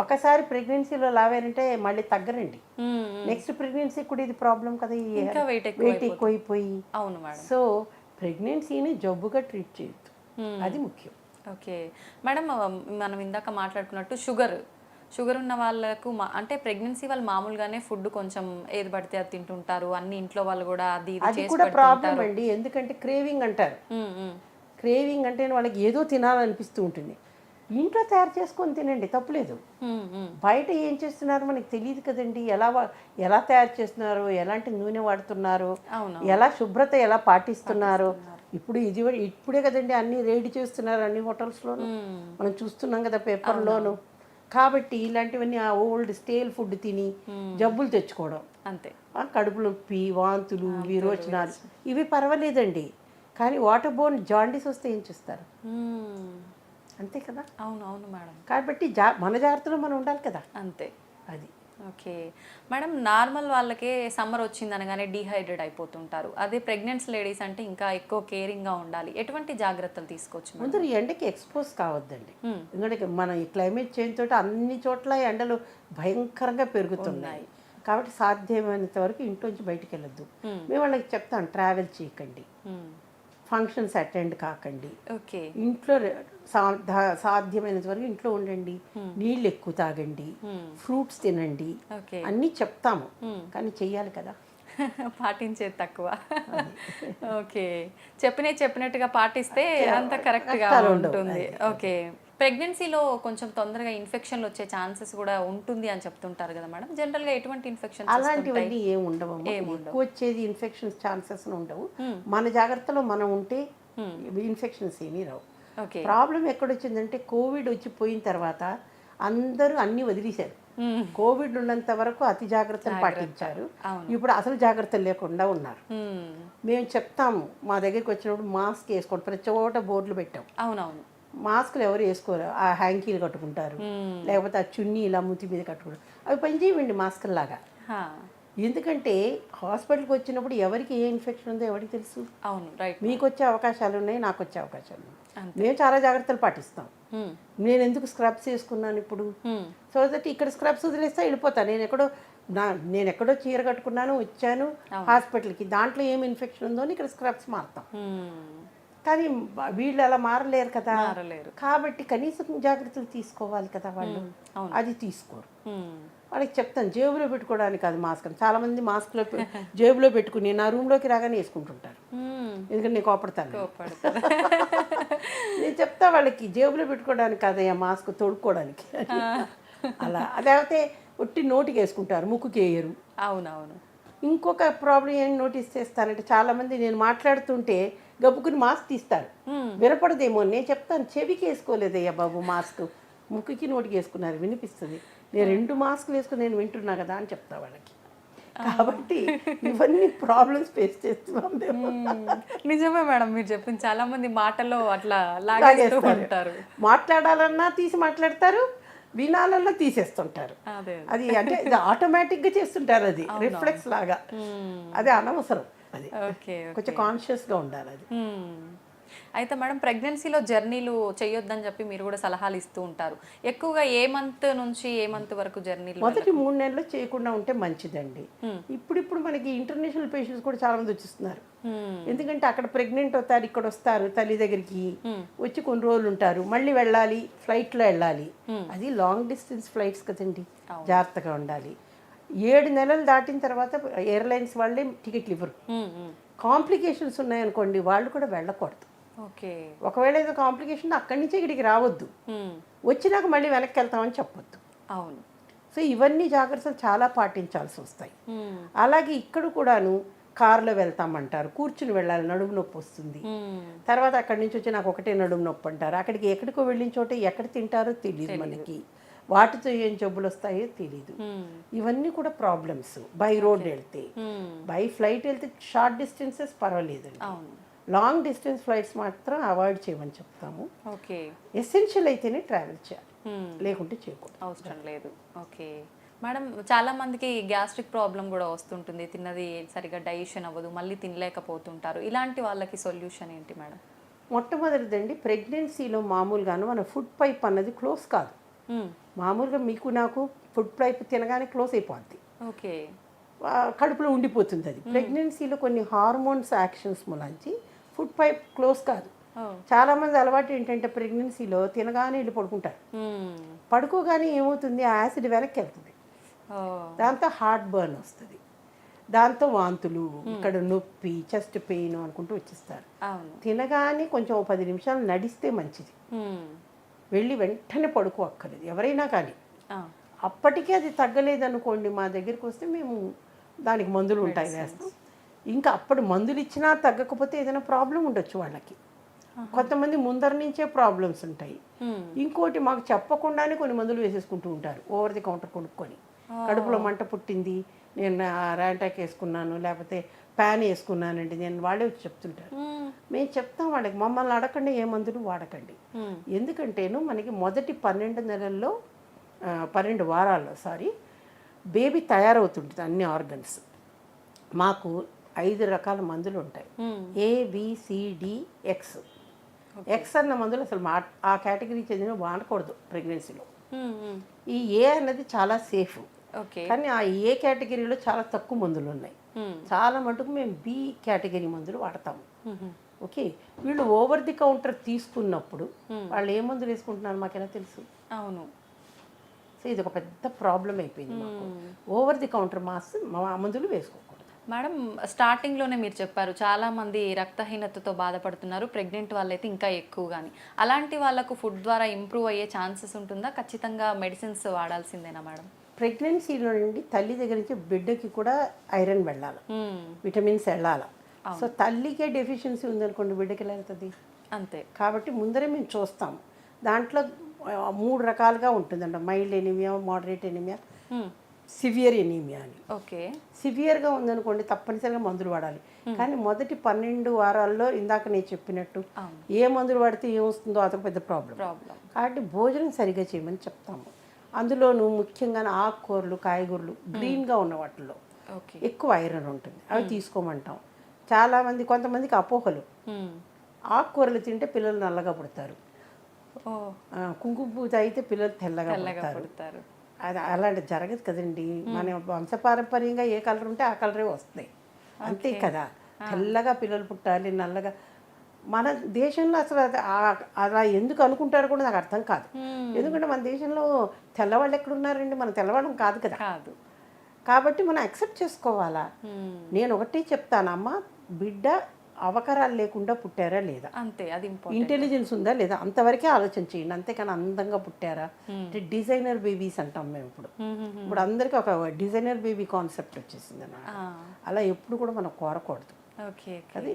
ఒకసారి ప్రెగ్నెన్సీలో లావ్ అయ్యారంటే మళ్ళీ తగ్గరండి. నెక్స్ట్ ప్రెగ్నెన్సీ కూడా ఇది ప్రాబ్లం కదా, వెయిట్ ఎక్కువైపోయి. సో ప్రెగ్నెన్సీని జబ్బుగా ట్రీట్ చేయొద్దు, అది ముఖ్యం. ఓకే మేడం, మనం ఇందాక మాట్లాడుకున్నట్టు షుగర్ ఉన్న వాళ్ళకు అంటే ప్రెగ్నెన్సీ వాళ్ళు మామూలుగానే ఫుడ్ కొంచెం ఏది పడితే అది తింటుంటారు, అన్ని ఇంట్లో వాళ్ళు కూడా అది కూడా ప్రాబ్లం అండి. ఎందుకంటే క్రేవింగ్ అంటారు. క్రేవింగ్ అంటే వాళ్ళకి ఏదో తినాలనిపిస్తూ ఉంటుంది. ఇంట్లో తయారు చేసుకొని తినండి, తప్పులేదు. బయట ఏం చేస్తున్నారు మనకి తెలియదు కదండి. ఎలా తయారు చేస్తున్నారు, ఎలాంటి నూనె వాడుతున్నారు, ఎలా శుభ్రత ఎలా పాటిస్తున్నారు. ఇప్పుడే కదండి అన్ని రెడీ చేస్తున్నారు అన్ని హోటల్స్లోనూ, మనం చూస్తున్నాం కదా పేపర్లోను. కాబట్టి ఇలాంటివన్నీ ఆ ఓల్డ్ స్టేల్ ఫుడ్ తిని జబ్బులు తెచ్చుకోవడం, అంతే. కడుపు నొప్పి, వాంతులు, విరోచనాలు ఇవి పర్వాలేదండి. కానీ వాటర్ బోర్న్ జాండీస్ వస్తే ఏం చేస్తారు? అంతే కదా. అవును మేడం. కాబట్టి మన జాగ్రత్తలో మనం ఉండాలి కదా, అంతే. అది ఓకే మేడం, నార్మల్ వాళ్ళకే సమ్మర్ వచ్చింది అనగానే డీహైడ్రేట్ అయిపోతుంటారు. అదే ప్రెగ్నెంట్స్ లేడీస్ అంటే ఇంకా ఎక్కువ కేరింగ్గా ఉండాలి. ఎటువంటి జాగ్రత్తలు తీసుకోవచ్చు? ముందు ఈ ఎండకి ఎక్స్పోజ్ కావద్దండి. ఎందుకంటే మన ఈ క్లైమేట్ చేంజ్ తోటి అన్ని చోట్ల ఎండలు భయంకరంగా పెరుగుతున్నాయి. కాబట్టి సాధ్యమైనంత వరకు ఇంట్లోంచి బయటికి వెళ్ళొద్దు. మేము వాళ్ళకి చెప్తాం, ట్రావెల్ చేయకండి, ఫంక్షన్స్ అటెండ్ కాకండి, ఇంట్లో సాధ్యమైనంత వరకు ఇంట్లో ఉండండి, నీళ్ళు ఎక్కువ తాగండి, ఫ్రూట్స్ తినండి, అన్నీ చెప్తాము. కానీ చెయ్యాలి కదా, పాటించేది తక్కువ. ఓకే, చెప్పినట్టుగా పాటిస్తే అంత కరెక్ట్గా ఉంటుంది. ఓకే, ప్రెగ్నెన్సీలో కొంచెం తొందరగా ఇన్ఫెక్షన్లు వచ్చే ఛాన్సెస్ కూడా ఉంటుంది అని చెప్తుంటారు కదా మేడం. జనరల్గా ఎటువంటి ఇన్ఫెక్షన్? అలాంటివన్నీ ఏమి ఉండవు, ఎక్కువ వచ్చేది ఇన్ఫెక్షన్స్ ఛాన్సెస్ ఉండవు. మన జాగ్రత్తలో మనం ఉంటే ఇన్ఫెక్షన్స్ ఏమీ రావు. ప్రాబ్లం ఎక్కడొచ్చిందంటే కోవిడ్ వచ్చిపోయిన తర్వాత అందరూ అన్నీ వదిలేశారు. కోవిడ్ ఉన్నంత వరకు అతి జాగ్రత్తలు పాటించారు, ఇప్పుడు అసలు జాగ్రత్తలు లేకుండా ఉన్నారు. మేము చెప్తాము, మా దగ్గరికి వచ్చినప్పుడు మాస్క్ వేసుకోండి, ప్రతి చోట బోర్డులు పెట్టాం. అవునవును, మాస్కులు ఎవరు వేసుకోరు, ఆ హ్యాంకీలు కట్టుకుంటారు, లేకపోతే ఆ చున్నీ ఇలా మూతి మీద కట్టుకుంటారు. అవి పనిచేయండి మాస్కులు లాగా. ఎందుకంటే హాస్పిటల్కి వచ్చినప్పుడు ఎవరికి ఏ ఇన్ఫెక్షన్ ఉందో ఎవరికి తెలుసు. అవును, రైట్. మీకు వచ్చే అవకాశాలు ఉన్నాయి, నాకు వచ్చే అవకాశాలు ఉన్నాయి. మేము చాలా జాగ్రత్తలు పాటిస్తాం. నేను ఎందుకు స్క్రబ్స్ వేసుకున్నాను ఇప్పుడు, సో దట్ ఇక్కడ స్క్రబ్స్ వదిలేస్తే వెళ్ళిపోతాను. నేను ఎక్కడో చీర కట్టుకున్నాను, వచ్చాను హాస్పిటల్కి, దాంట్లో ఏం ఇన్ఫెక్షన్ ఉందో ఇక్కడ స్క్రబ్స్ మారుతాం. కానీ వీళ్ళు అలా మారలేరు కదా, కాబట్టి కనీసం జాగ్రత్తలు తీసుకోవాలి కదా వాళ్ళు, అది తీసుకోరు. వాళ్ళకి చెప్తాను, జేబులో పెట్టుకోవడానికి అది మాస్క్ అని. చాలా మంది మాస్క్లో జేబులో పెట్టుకుని నా రూమ్లోకి రాగానే వేసుకుంటుంటారు, ఎందుకంటే నేను కోపడతాను. నేను చెప్తా వాళ్ళకి, జేబులో పెట్టుకోవడానికి కాదయ్యా మాస్క్, తొడుక్కోవడానికి. అలా లేకపోతే ఒట్టి నోటికి వేసుకుంటారు, ముక్కుకి వేయరు. అవునవును. ఇంకొక ప్రాబ్లం ఏం నోటీస్ చేస్తానంటే, చాలామంది నేను మాట్లాడుతుంటే గబుకుని మాస్క్ తీస్తారు. వినపడదేమో, నేను చెప్తాను చెవికి వేసుకోలేదయ్యా బాబు మాస్క్, ముక్కుకి నోటికి వేసుకున్నారు వినిపిస్తుంది. నేను 2 మాస్కులు వేసుకుని నేను వింటున్నా కదా అని చెప్తా వాళ్ళకి. కాబట్టి ఇవన్నీ ప్రాబ్లమ్స్ ఫేస్ చేస్తున్నాం మేము. నిజమే మేడం, మీరు చెప్పింది. చాలా మంది మాటల్లో అట్లా లాగేస్తూ ఉంటారు. మాట్లాడాలన్నా తీసి మాట్లాడతారు, వినాలన్నా తీసేస్తుంటారు. అదే అది అంటే ఇది ఆటోమేటిక్గా చేస్తుంటారు, అది రిఫ్లెక్స్ లాగా. అది అనవసరం. అది ఓకే. కొంచెం కాన్షియస్గా ఉండాలి అది. అయితే మేడం, ప్రెగ్నెన్సీలో జర్నీలు చేయొద్దని చెప్పి మీరు కూడా సలహాలు ఇస్తూ ఉంటారు. ఎక్కువగా ఏ మంత్ నుంచి ఏ మంత్ వరకు జర్నీలు? మొదటి 3 నెలలు చేయకుండా ఉంటే మంచిదండి. ఇప్పుడు మనకి ఇంటర్నేషనల్ పేషెంట్స్ కూడా చాలా మంది వచ్చిస్తున్నారు. ఎందుకంటే అక్కడ ప్రెగ్నెంట్ అవుతారు, ఇక్కడ వస్తారు తల్లి దగ్గరికి, వచ్చి కొన్ని రోజులు ఉంటారు, మళ్ళీ వెళ్ళాలి, ఫ్లైట్లో వెళ్ళాలి. అది లాంగ్ డిస్టెన్స్ ఫ్లైట్స్ కదండి, జాగ్రత్తగా ఉండాలి. 7 నెలలు దాటిన తర్వాత ఎయిర్లైన్స్ వాళ్ళే టికెట్లు ఇవ్వరు. కాంప్లికేషన్స్ ఉన్నాయనుకోండి, వాళ్ళు కూడా వెళ్ళకూడదు. ఓకే. ఒకవేళ ఏదో కాంప్లికేషన్ అక్కడి నుంచి ఇక్కడికి రావద్దు, వచ్చినాక మళ్ళీ వెనక్కి వెళ్తామని చెప్పొద్దు. అవును. సో ఇవన్నీ జాగ్రత్తలు చాలా పాటించాల్సి వస్తాయి. అలాగే ఇక్కడ కూడాను కారులో వెళ్తామంటారు, కూర్చుని వెళ్ళాలి, నడుము నొప్పి వస్తుంది. తర్వాత అక్కడి నుంచి వచ్చి నాకు ఒకటే నడుము నొప్పి అంటారు. అక్కడికి ఎక్కడికో వెళ్ళిన చోట ఎక్కడ తింటారో తెలియదు మనకి, వాటితో ఏం జబ్బులు వస్తాయో తెలీదు. ఇవన్నీ కూడా ప్రాబ్లమ్స్. బై రోడ్ వెళ్తే, బై ఫ్లైట్ వెళ్తే షార్ట్ డిస్టెన్సెస్ పర్వాలేదండి. లాంగ్ డిస్టెన్స్ ఫ్లైట్స్ మాత్రం అవాయిడ్ చేయమని చెప్తాము. ఓకే. ఎసెన్షియల్ అయితేనే ట్రావెల్ చేయాలి, లేకుంటే చేయకూడదు, అవసరం లేదు. ఓకే మేడం, చాలా మందికి గ్యాస్ట్రిక్ ప్రాబ్లం కూడా వస్తుంటుంది, తిన్నది సరిగా డైజెషన్ అవ్వదు, మళ్ళీ తినలేకపోతుంటారు. ఇలాంటి వాళ్ళకి సొల్యూషన్ ఏంటి మేడం? మొట్టమొదటిదండి, ప్రెగ్నెన్సీలో మామూలుగాను మన ఫుడ్ పైప్ అన్నది క్లోజ్ కాదు. మామూలుగా మీకు నాకు ఫుడ్ పైప్ తినగానే క్లోజ్ అయిపోద్ది. ఓకే. కడుపులో ఉండిపోతుంది. అది ప్రెగ్నెన్సీలో కొన్ని హార్మోన్స్ యాక్షన్స్ మూలంచి ఫుడ్ పైప్ క్లోజ్ కాదు. చాలా మంది అలవాటు ఏంటంటే ప్రెగ్నెన్సీలో తినగానే వెళ్ళి పడుకుంటారు. పడుకోగానే ఏమవుతుంది, ఆ యాసిడ్ వెనక్కి వెళ్తుంది, దాంతో హార్ట్ బర్న్ వస్తుంది, దాంతో వాంతులు, ఇక్కడ నొప్పి, చెస్ట్ పెయిన్ అనుకుంటూ వచ్చేస్తారు. తినగానే కొంచెం 10 నిమిషాలు నడిస్తే మంచిది, వెళ్ళి వెంటనే పడుకో అక్కర్లేదు ఎవరైనా కానీ. అప్పటికే అది తగ్గలేదనుకోండి, మా దగ్గరికి వస్తే మేము దానికి మందులు ఉంటాయి వేస్తాం. ఇంకా అప్పుడు మందులు ఇచ్చినా తగ్గకపోతే ఏదైనా ప్రాబ్లం ఉండొచ్చు వాళ్ళకి. కొంతమంది ముందర నుంచే ప్రాబ్లమ్స్ ఉంటాయి. ఇంకోటి మాకు చెప్పకుండానే కొన్ని మందులు వేసేసుకుంటూ ఉంటారు, ఓవర్ ది కౌంటర్ కొనుక్కొని. కడుపులో మంట పుట్టింది, నేను ర్యాంటాక్ వేసుకున్నాను, లేకపోతే ప్యాన్ వేసుకున్నానండి నేను, వాళ్ళే వచ్చి చెప్తుంటారు. మేము చెప్తాం వాళ్ళకి, మమ్మల్ని అడగండి ఏ మందులు వాడకండి. ఎందుకంటేను మనకి మొదటి 12 నెలల్లో 12 వారాల్లో బేబీ తయారవుతుంటుంది అన్ని ఆర్గన్స్. మాకు 5 రకాల మందులు ఉంటాయి, ABCDX. ఎక్స్ అన్న మందులు అసలు ఆ కేటగిరీ చెందిన వాడకూడదు ప్రెగ్నెన్సీలో. ఈ ఏ అన్నది చాలా సేఫ్, కానీ ఆ ఏ కేటగిరీలో చాలా తక్కువ మందులు ఉన్నాయి. చాలా మటుకు మేము బి కేటగిరీ మందులు వాడతాము. ఓకే, వీళ్ళు ఓవర్ ది కౌంటర్ తీసుకున్నప్పుడు వాళ్ళు ఏ మందులు వేసుకుంటున్నారు మాకైనా తెలుసు. అవును. సో ఇది ఒక పెద్ద ప్రాబ్లం అయిపోయింది మాకు, ఓవర్ ది కౌంటర్ మందులు వేసుకోకూడదు. మేడం, స్టార్టింగ్లోనే మీరు చెప్పారు చాలామంది రక్తహీనతతో బాధపడుతున్నారు, ప్రెగ్నెంట్ వాళ్ళైతే ఇంకా ఎక్కువ. కానీ అలాంటి వాళ్ళకు ఫుడ్ ద్వారా ఇంప్రూవ్ అయ్యే ఛాన్సెస్ ఉంటుందా? ఖచ్చితంగా మెడిసిన్స్ వాడాల్సిందేనా మేడం? ప్రెగ్నెన్సీలో నుండి తల్లి దగ్గర నుంచి బిడ్డకి కూడా ఐరన్ వెళ్ళాలి, విటమిన్స్ వెళ్ళాలి. సో తల్లికే డెఫిషియన్సీ ఉందనుకోండి, బిడ్డకి ఎలా వెళ్తుంది? అంతే. కాబట్టి ముందరే మేము చూస్తాము. దాంట్లో 3 రకాలుగా ఉంటుందంట, mild anaemia, moderate anaemia, severe anaemia అని. ఓకే. సివియర్గా ఉందనుకోండి తప్పనిసరిగా మందులు వాడాలి. కానీ మొదటి 12 వారాల్లో ఇందాక నేను చెప్పినట్టు ఏ మందులు వాడితే ఏమొస్తుందో అదొక పెద్ద ప్రాబ్లం. కాబట్టి భోజనం సరిగా చేయమని చెప్తాము. అందులోనూ ముఖ్యంగా ఆకుకూరలు, కాయగూరలు, గ్రీన్గా ఉన్న వాటిల్లో ఎక్కువ ఐరన్ ఉంటుంది, అవి తీసుకోమంటాం. చాలామంది, కొంతమందికి అపోహలు, ఆకుకూరలు తింటే పిల్లలు నల్లగా పుడతారు, కుంకుమ పూజ అయితే పిల్లలు తెల్లగా పుడతారు. అది అలాంటి జరగదు కదండి. మన వంశపారంపర్యంగా ఏ కలర్ ఉంటే ఆ కలరే వస్తాయి, అంతే కదా. తెల్లగా పిల్లలు పుట్టాలి, నల్లగా. మన దేశంలో అసలు అలా ఎందుకు అనుకుంటారో కూడా నాకు అర్థం కాదు. ఎందుకంటే మన దేశంలో తెల్లవాళ్ళు ఎక్కడున్నారండి, మన తెల్లవాళ్ళం కాదు కదా. కాబట్టి మనం యాక్సెప్ట్ చేసుకోవాలా. నేను ఒకటే చెప్తానమ్మా, బిడ్డ అవకరాలు లేకుండా పుట్టారా లేదా, అంతే. అది ఇంటెలిజెన్స్ ఉందా లేదా, అంతవరకే ఆలోచన చేయండి. అంతేకాని అందంగా పుట్టారా అంటే డిజైనర్ బేబీస్ అంటాం మేము ఇప్పుడు అందరికీ ఒక డిజైనర్ బేబీ కాన్సెప్ట్ వచ్చేసింది అన్నమాట. అలా ఎప్పుడు కూడా మనం కోరకూడదు. అది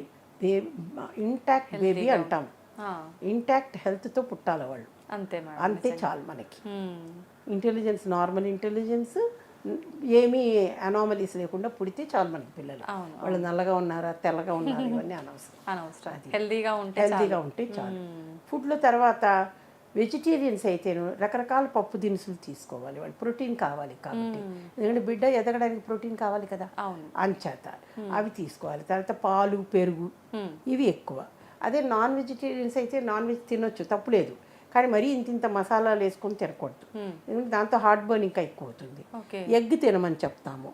ఇంటాక్ట్ బేబీ అంటాం. ఆ, ఇంటాక్ట్ హెల్త్తో పుట్టాలి వాళ్ళు, అంతే మేడం. అంతే చాలు మనకి. మ్మ్. ఇంటెలిజెన్స్, నార్మల్ ఇంటెలిజెన్స్, ఏమీ అనామలీస్ లేకుండా పుడితే చాలు మనకి పిల్లలు. అవును, వాళ్ళు నల్లగా ఉన్నారా తెల్లగా ఉన్నారా ఇవన్నీ అనవసరం. అనవసరం, హెల్దీగా ఉంటే హెల్తీగా ఉంటే చాలు. ఫుడ్లో తర్వాత వెజిటేరియన్స్ అయితేను రకరకాల పప్పు దినుసులు తీసుకోవాలి, వాళ్ళు ప్రోటీన్ కావాలి కాబట్టి. ఎందుకంటే బిడ్డ ఎదగడానికి ప్రోటీన్ కావాలి కదా, అవును. అంచేత అవి తీసుకోవాలి. తర్వాత పాలు, పెరుగు ఇవి ఎక్కువ. అదే నాన్ వెజిటేరియన్స్ అయితే నాన్ వెజ్ తినొచ్చు, తప్పులేదు, కానీ మరీ ఇంత మసాలాలు వేసుకొని తినకూడదు, ఎందుకంటే దాంతో హార్ట్ బర్న్ ఇంకా ఎక్కువ అవుతుంది. ఓకే. ఎగ్ తినమని చెప్తాము,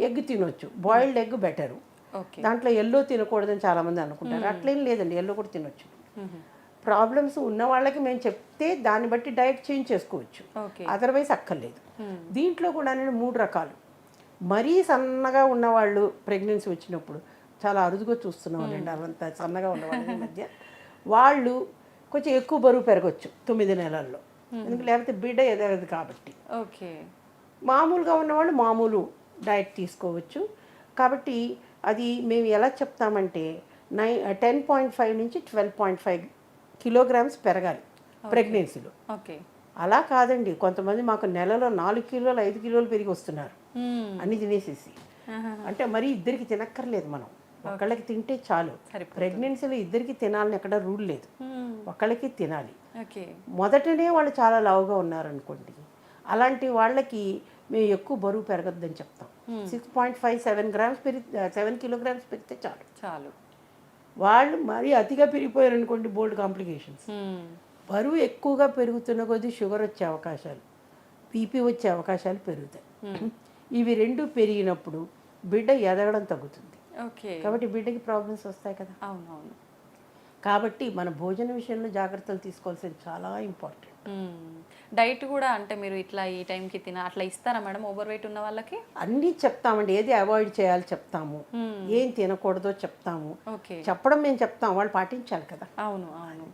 ఎగ్ తినొచ్చు, బాయిల్డ్ ఎగ్ బెటరు. ఓకే. దాంట్లో ఎల్లో తినకూడదని చాలామంది అనుకుంటారు, అట్లేం లేదండి, ఎల్లో కూడా తినొచ్చు. ప్రాబ్లమ్స్ ఉన్న వాళ్ళకి మేము చెప్తే దాన్ని బట్టి డైట్ చేంజ్ చేసుకోవచ్చు, ఓకే. అదర్వైజ్ అక్కర్లేదు. దీంట్లో కూడా 3 రకాలు. మరీ సన్నగా ఉన్నవాళ్ళు ప్రెగ్నెన్సీ వచ్చినప్పుడు చాలా అరుదుగా చూస్తున్నాం అండి, అవంతా సన్నగా ఉన్నవాళ్ళ మధ్య వాళ్ళు కొంచెం ఎక్కువ బరువు పెరగచ్చు 9 నెలల్లో, ఎందుకంటే లేకపోతే బిడ్డ ఎదగదు కాబట్టి. ఓకే. మామూలుగా ఉన్నవాళ్ళు మామూలు డైట్ తీసుకోవచ్చు. కాబట్టి అది మేము ఎలా చెప్తామంటే 10.5 నుంచి 12.5 కిలోగ్రామ్స్ పెరగాలి ప్రెగ్నెన్సీలో. ఓకే. అలా కాదండి, కొంతమంది మాకు నెలలో 4 కిలోలు 5 కిలోలు పెరిగి వస్తున్నారు అన్ని తినేసేసి. అంటే మరీ ఇద్దరికి తినక్కర్లేదు, మనం ఒకళ్ళకి తింటే చాలు. ప్రెగ్నెన్సీలో ఇద్దరికి తినాలని ఎక్కడ రూల్ లేదు, ఒకళ్ళకి తినాలి. ఓకే. మొదటనే వాళ్ళు చాలా లావుగా ఉన్నారనుకోండి, అలాంటి వాళ్ళకి మేము ఎక్కువ బరువు పెరగద్దని చెప్తాం. 6.5 7 కిలోగ్రామ్స్ పెరిగితే చాలు చాలు. వాళ్ళు మరీ అతిగా పెరిగిపోయారు అనుకోండి, బోల్డ్ కాంప్లికేషన్స్. బరువు ఎక్కువగా పెరుగుతున్న కొద్దీ షుగర్ వచ్చే అవకాశాలు, బీపీ వచ్చే అవకాశాలు పెరుగుతాయి. ఇవి 2 పెరిగినప్పుడు బిడ్డ ఎదగడం తగ్గుతుంది. ఓకే. కాబట్టి బిడ్డకి ప్రాబ్లమ్స్ వస్తాయి కదా. అవునవును. కాబట్టి మన భోజన విషయంలో జాగ్రత్తలు తీసుకోవాల్సింది చాలా ఇంపార్టెంట్. డైట్ కూడా అంటే మీరు ఇట్లా ఈ టైంకి అట్లా ఇస్తారా మేడం ఓవర్ వెయిట్ ఉన్న వాళ్ళకి? అన్నీ చెప్తామండి, ఏది అవాయిడ్ చేయాలి చెప్తాము, ఏం తినకూడదో చెప్తాము. ఓకే. చెప్పడం మేము చెప్తాం, వాళ్ళు పాటించాలి కదా. అవును, అవును.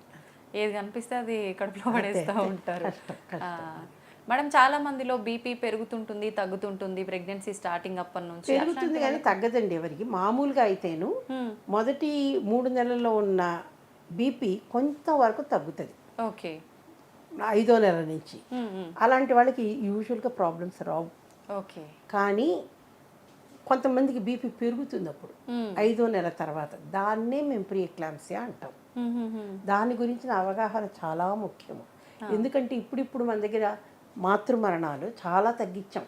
ఏది కనిపిస్తే అది కడుపులో పడేస్తూ ఉంటారు. మేడం చాలా మందిలో బీపీ పెరుగుతుంటుంది, తగ్గుతుంటుంది ప్రెగ్నెన్సీ స్టార్టింగ్ అప్పటి నుంచి. పెరుగుతుంది కానీ తగ్గదండి ఎవరికి. మామూలుగా అయితేను మొదటి 3 నెలల్లో ఉన్న బీపీ కొంతవరకు తగ్గుతుంది, ఓకే, 5వ నెల నుంచి. అలాంటి వాళ్ళకి యూజువల్గా ప్రాబ్లమ్స్ రావు. ఓకే. కానీ కొంతమందికి బీపీ పెరుగుతుంది అప్పుడు 5వ నెల తర్వాత, దాన్నే మేము ప్రీ ఎక్లాంప్సియా అంటాం. దాని గురించిన అవగాహన చాలా ముఖ్యము. ఎందుకంటే ఇప్పుడిప్పుడు మన దగ్గర మాతృ మరణాలు చాలా తగ్గించాం.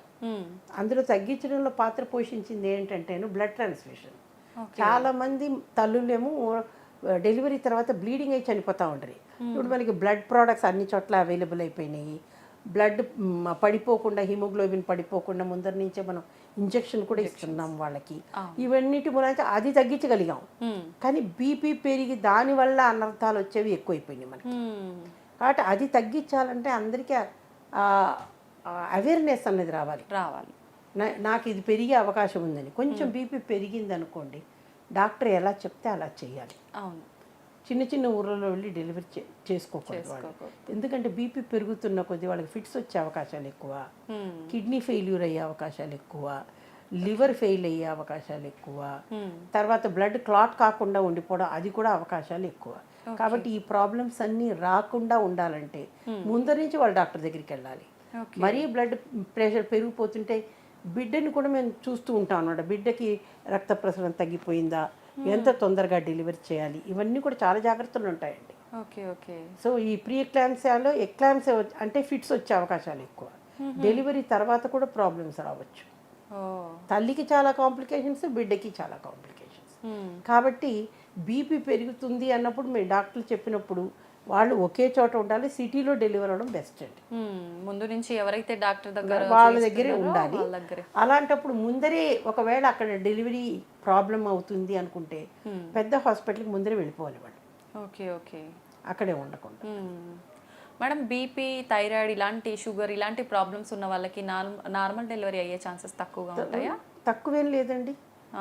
అందులో తగ్గించడంలో పాత్ర పోషించింది ఏంటంటే బ్లడ్ ట్రాన్స్ఫ్యూషన్. చాలామంది తల్లులేమో డెలివరీ తర్వాత బ్లీడింగ్ అయి చనిపోతూ ఉంటారు. ఇప్పుడు మనకి బ్లడ్ ప్రోడక్ట్స్ అన్ని చోట్ల అవైలబుల్ అయిపోయినాయి. బ్లడ్ పడిపోకుండా, హిమోగ్లోబిన్ పడిపోకుండా ముందర నుంచే మనం ఇంజెక్షన్ కూడా ఇస్తున్నాం వాళ్ళకి. ఇవన్నిటి మూలంగా అది తగ్గించగలిగాం. కానీ బీపీ పెరిగి దానివల్ల అనర్థాలు వచ్చేవి ఎక్కువైపోయినాయి మనకి. కాబట్టి అది తగ్గించాలంటే అందరికీ అవేర్నెస్ అనేది రావాలి. నాకు ఇది పెరిగే అవకాశం ఉందని. కొంచెం బీపీ పెరిగింది అనుకోండి, డాక్టర్ ఎలా చెప్తే అలా చేయాలి. అవును. చిన్న చిన్న ఊర్లలో వెళ్ళి డెలివరీ చేసుకోకూడదు వాళ్ళు. ఎందుకంటే బీపీ పెరుగుతున్న కొద్దీ వాళ్ళకి ఫిట్స్ వచ్చే అవకాశాలు ఎక్కువ, కిడ్నీ ఫెయిల్యూర్ అయ్యే అవకాశాలు ఎక్కువ, లివర్ ఫెయిల్ అయ్యే అవకాశాలు ఎక్కువ, తర్వాత బ్లడ్ క్లాట్ కాకుండా ఉండిపోవడం అది కూడా అవకాశాలు ఎక్కువ. కాబట్టి ఈ ప్రాబ్లమ్స్ అన్నీ రాకుండా ఉండాలంటే ముందర నుంచి వాళ్ళు డాక్టర్ దగ్గరికి వెళ్ళాలి. మరీ బ్లడ్ ప్రెషర్ పెరిగిపోతుంటే బిడ్డని కూడా మేము చూస్తూ ఉంటాం అన్నమాట. బిడ్డకి రక్త ప్రసరణ తగ్గిపోయిందా, ఎంత తొందరగా డెలివరీ చేయాలి, ఇవన్నీ కూడా చాలా జాగ్రత్తలు ఉంటాయండి. ఓకే. ఓకే. సో ఈ ప్రీ ఎక్లాంప్సియాలో ఎక్లాంప్సియా అంటే ఫిట్స్ వచ్చే అవకాశాలు ఎక్కువ. డెలివరీ తర్వాత కూడా ప్రాబ్లమ్స్ రావచ్చు. తల్లికి చాలా కాంప్లికేషన్స్, బిడ్డకి చాలా కాంప్లికేషన్స్. కాబట్టి బీపీ పెరుగుతుంది అన్నప్పుడు మేము డాక్టర్లు చెప్పినప్పుడు వాళ్ళు ఒకే చోట ఉండాలి. సిటీలో డెలివరీ అవ్వడం బెస్ట్ అండి. ముందు నుంచి ఎవరైతే డాక్టర్ దగ్గర వాళ్ళ దగ్గరే ఉండాలి. అలాంటప్పుడు ముందరే ఒకవేళ అక్కడ డెలివరీ ప్రాబ్లం అవుతుంది అనుకుంటే పెద్ద హాస్పిటల్కి ముందరే వెళ్ళిపోవాలి వాళ్ళు. ఓకే. ఓకే. అక్కడే ఉండకుండా. మేడం బీపీ, థైరాయిడ్ ఇలాంటి, షుగర్ ఇలాంటి ప్రాబ్లమ్స్ ఉన్న వాళ్ళకి నార్మల్ డెలివరీ అయ్యే ఛాన్సెస్ తక్కువగా ఉంటాయా? తక్కువేం లేదండి,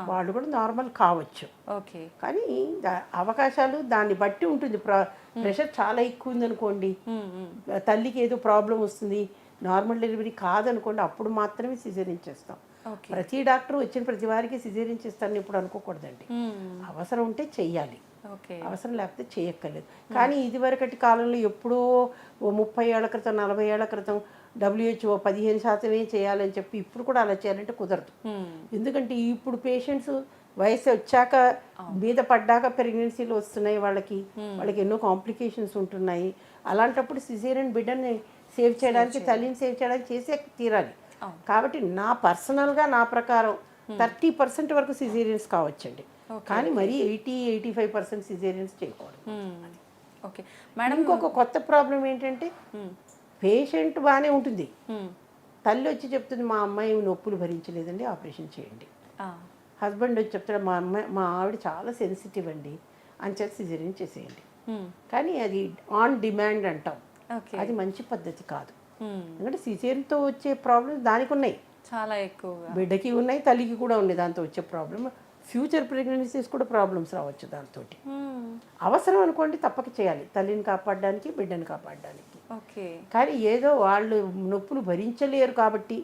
వాళ్ళు కూడా నార్మల్ కావచ్చు. ఓకే. కానీ అవకాశాలు దాన్ని బట్టి ఉంటుంది. ప్రెషర్ చాలా ఎక్కువ ఉందనుకోండి, తల్లికి ఏదో ప్రాబ్లం వస్తుంది, నార్మల్ డెలివరీ కాదనుకోండి, అప్పుడు మాత్రమే సిజేరియన్ చేస్తాం. ఓకే. ప్రతి డాక్టర్ వచ్చిన ప్రతి వారికి సిజేరియన్ చేస్తారని ఇప్పుడు అనుకోకూడదండి. అవసరం ఉంటే చెయ్యాలి, ఓకే. అవసరం లేకపోతే చేయక్కర్లేదు. కానీ ఇదివరకటి కాలంలో ఎప్పుడో ఓ 30 ఏళ్ల క్రితం 40 ఏళ్ల క్రితం WHO 15% చేయాలని చెప్పి ఇప్పుడు కూడా అలా చేయాలంటే కుదరదు. ఎందుకంటే ఇప్పుడు పేషెంట్స్ వయసు వచ్చాక మీద పడ్డాక ప్రెగ్నెన్సీలు వస్తున్నాయి, వాళ్ళకి ఎన్నో కాంప్లికేషన్స్ ఉంటున్నాయి. అలాంటప్పుడు సిజేరియన్ బిడ్డని సేవ్ చేయడానికి, తల్లిని సేవ్ చేయడానికి చేసే తీరాలి. కాబట్టి నా పర్సనల్గా నా ప్రకారం 30% వరకు సిజేరియన్స్ కావచ్చండి, కానీ మరీ 80-85% సిజేరియన్స్ చేయకూడదు. ఓకే మేడం, ఇంకొక కొత్త ప్రాబ్లం ఏంటంటే పేషెంట్ బాగానే ఉంటుంది, తల్లి వచ్చి చెప్తుంది మా అమ్మాయి నొప్పులు భరించలేదండి ఆపరేషన్ చేయండి. హస్బెండ్ వచ్చి చెప్తాడు మా ఆవిడ చాలా సెన్సిటివ్ అండి అని చెప్పి సిజేరియన్ చేసేయండి. కానీ అది ఆన్ డిమాండ్ అంటాం, అది మంచి పద్ధతి కాదు. ఎందుకంటే సిజేరియన్తో వచ్చే ప్రాబ్లమ్స్ దానికి ఉన్నాయి, చాలా ఎక్కువగా బిడ్డకి ఉన్నాయి, తల్లికి కూడా ఉన్నాయి. దాంతో వచ్చే ప్రాబ్లమ్ ఫ్యూచర్ ప్రెగ్నెన్సీస్ కూడా ప్రాబ్లమ్స్ రావచ్చు దాంతో. అవసరం అనుకోండి తప్పక చేయాలి, తల్లిని కాపాడడానికి, బిడ్డని కాపాడడానికి. కానీ ఏదో వాళ్ళు నొప్పులు భరించలేరు కాబట్టి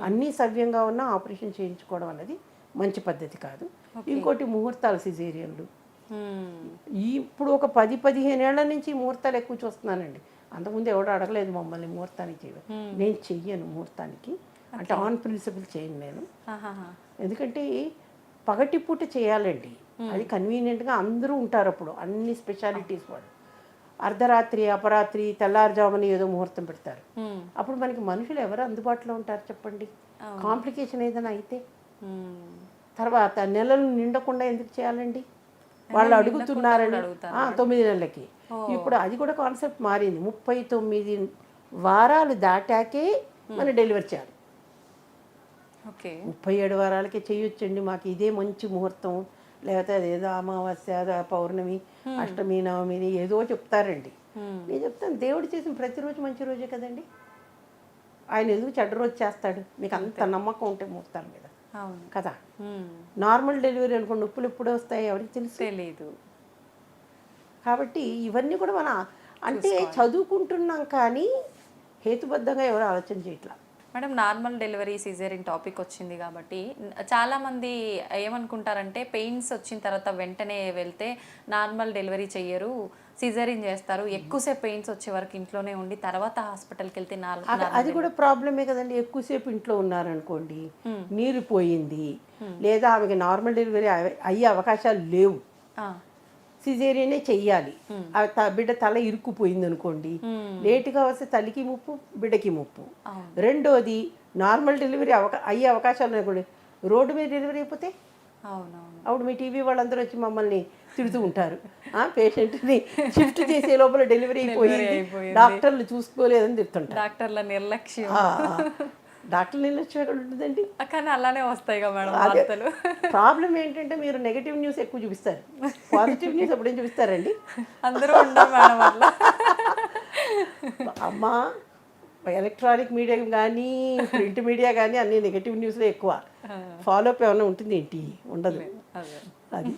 అన్నీ సవ్యంగా ఉన్నా ఆపరేషన్ చేయించుకోవడం అనేది మంచి పద్ధతి కాదు. ఇంకోటి ముహూర్తాలు, సిజేరియన్లు ఇప్పుడు ఒక 10-15 ఏళ్ల నుంచి ముహూర్తాలు ఎక్కువ చూస్తున్నానండి. అంతకుముందు ఎవడో అడగలేదు మమ్మల్ని ముహూర్తానికి చేయడం. నేను చెయ్యను ముహూర్తానికి, అంటే ఆన్ ప్రిన్సిపల్ చేయను నేను. ఎందుకంటే పగటిపూట చేయాలండి, అది కన్వీనియంట్గా అందరూ ఉంటారు అప్పుడు, అన్ని స్పెషాలిటీస్ వాళ్ళు. అర్ధరాత్రి, అపరాత్రి, తెల్లారుజామున ఏదో ముహూర్తం పెడతారు. అప్పుడు మనకి మనుషులు ఎవరు అందుబాటులో ఉంటారు చెప్పండి? కాంప్లికేషన్ ఏదైనా అయితే తర్వాత నెలలు నిండకుండా ఎందుకు చేయాలండి? వాళ్ళు అడుగుతున్నారని 9 నెలలకి. ఇప్పుడు అది కూడా కాన్సెప్ట్ మారింది, 39 వారాలు దాటాకే మనం డెలివరీ చేయాలి. 37 వారాలకే చేయొచ్చండి, మాకు ఇదే మంచి ముహూర్తం, లేకపోతే అదేదో అమావాస్య, పౌర్ణమి, అష్టమి, నవమిని ఏదో చెప్తారండి. నేను చెప్తాను, దేవుడు చేసిన ప్రతిరోజు మంచి రోజే కదండి. ఆయన ఎందుకు చెడ్డ రోజు చేస్తాడు? మీకు అంత నమ్మకం ఉంటే ముహూర్తాల మీద కదా. నార్మల్ డెలివరీ అనుకోండి, నొప్పులు ఎప్పుడు వస్తాయి ఎవరికి తెలియదు. కాబట్టి ఇవన్నీ కూడా మన అంటే చదువుకుంటున్నాం కానీ హేతుబద్ధంగా ఎవరు ఆలోచన చేయట్లా. Madam, normal delivery caesarean topic వచ్చింది కాబట్టి చాలామంది ఏమనుకుంటారంటే పెయిన్స్ వచ్చిన తర్వాత వెంటనే వెళ్తే నార్మల్ డెలివరీ చెయ్యరు, సిజేరియన్ చేస్తారు, ఎక్కువసేపు పెయిన్స్ వచ్చే వరకు ఇంట్లోనే ఉండి తర్వాత హాస్పిటల్కి వెళ్తే అది కూడా ప్రాబ్లమే కదండి. ఎక్కువసేపు ఇంట్లో ఉన్నారనుకోండి, నీరు పోయింది, లేదా ఆమెకి నార్మల్ డెలివరీ అయ్యే అవకాశాలు లేవు, సిజేరియనే చెయ్యాలి, బిడ్డ తల ఇరుక్కుపోయింది అనుకోండి, లేటుగా వస్తే తల్లికి ముప్పు, బిడ్డకి ముప్పు. రెండోది నార్మల్ డెలివరీ అయ్యే అవకాశాలు అనుకోండి, రోడ్డు మీద డెలివరీ అయిపోతే అప్పుడు మీ టీవీ వాళ్ళందరూ వచ్చి మమ్మల్ని తిడుతూ ఉంటారు, పేషెంట్ని షిఫ్ట్ చేసే లోపల డెలివరీ అయిపోయింది, డాక్టర్లు చూసుకోలేదని తిడుతుంటారు. డాక్టర్ల నిర్లక్ష్యం, డాక్టర్ నిర్లక్ష్యం ఎక్కడ ఉంటుందండి? కానీ అలానే వస్తాయి కదా మేడం వార్తలు. ప్రాబ్లం ఏంటంటే మీరు నెగటివ్ న్యూస్ ఎక్కువ చూపిస్తారు, పాజిటివ్ న్యూస్ ఎప్పుడేం చూపిస్తారండి? అందరూ ఉండరు మేడం అట్లా. అమ్మా, ఎలక్ట్రానిక్ మీడియా కానీ ప్రింట్ మీడియా కానీ అన్ని నెగటివ్ న్యూస్లో ఎక్కువ. ఫాలో అప్ ఏమైనా ఉంటుంది ఏంటి? ఉండదు. అది